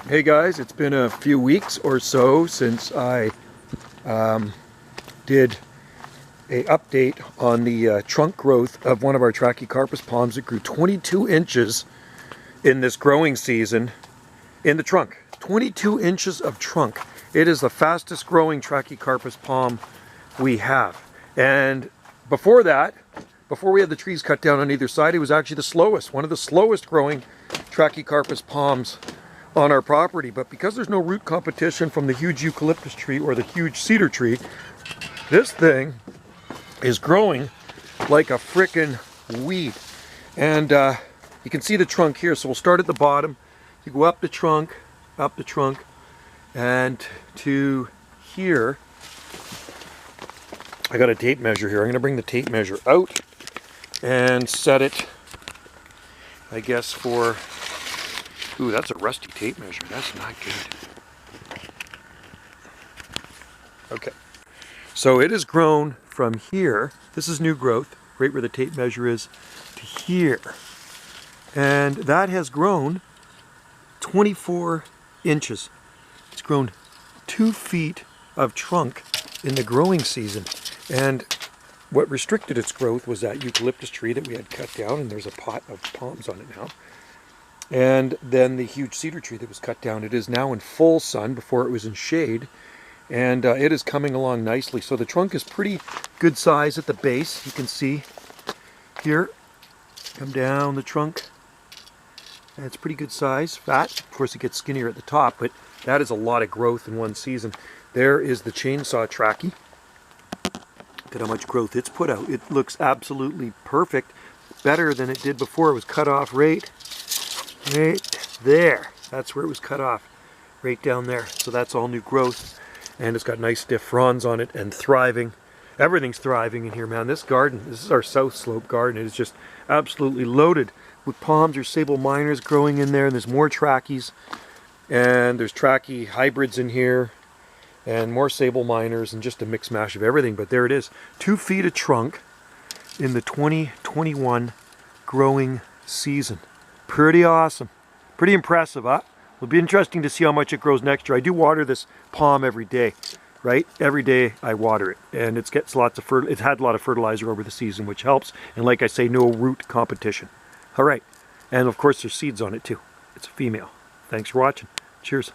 Hey guys, it's been a few weeks or so since I did a update on the trunk growth of one of our Trachycarpus palms. It grew 22 inches in this growing season in the trunk. 22 inches of trunk. It is the fastest growing Trachycarpus palm we have. And before that, before we had the trees cut down on either side, it was actually the slowest, one of the slowest growing Trachycarpus palms on our property. But because there's no root competition from the huge eucalyptus tree or the huge cedar tree, this thing is growing like a frickin' weed. And you can see the trunk here. So we'll start at the bottom. You go up the trunk, and to here. I got a tape measure here. I'm going to bring the tape measure out and set it, I guess, for... Ooh, that's a rusty tape measure. That's not good. Okay. So it has grown from here. This is new growth, right where the tape measure is, to here. And that has grown 24 inches. It's grown 2 feet of trunk in the growing season. And what restricted its growth was that eucalyptus tree that we had cut down, and there's a pot of palms on it now. And then the huge cedar tree that was cut down. It is now in full sun. Before it was in shade, and it is coming along nicely. So the trunk is pretty good size at the base. You can see here, come down the trunk, and it's pretty good size, fat. Of course it gets skinnier at the top, but that is a lot of growth in one season. There is the chainsaw trachy. Look at how much growth it's put out. It looks absolutely perfect, better than it did before. It was cut off right there. That's where it was cut off, right down there. So that's all new growth, and it's got nice stiff fronds on it and thriving. Everything's thriving in here, man. This garden, this is our south slope garden. It is just absolutely loaded with palms. There's sable minors growing in there, and there's more trachy's, and there's trachy hybrids in here, and more sable minors, and just a mix mash of everything. But there it is, 2 feet of trunk in the 2021 growing season. Pretty awesome. Pretty impressive, huh? It'll be interesting to see how much it grows next year. I do water this palm every day, right? Every day I water it, and it's had a lot of fertilizer over the season, which helps. And like I say, no root competition. All right. And of course there's seeds on it too. It's a female. Thanks for watching. Cheers.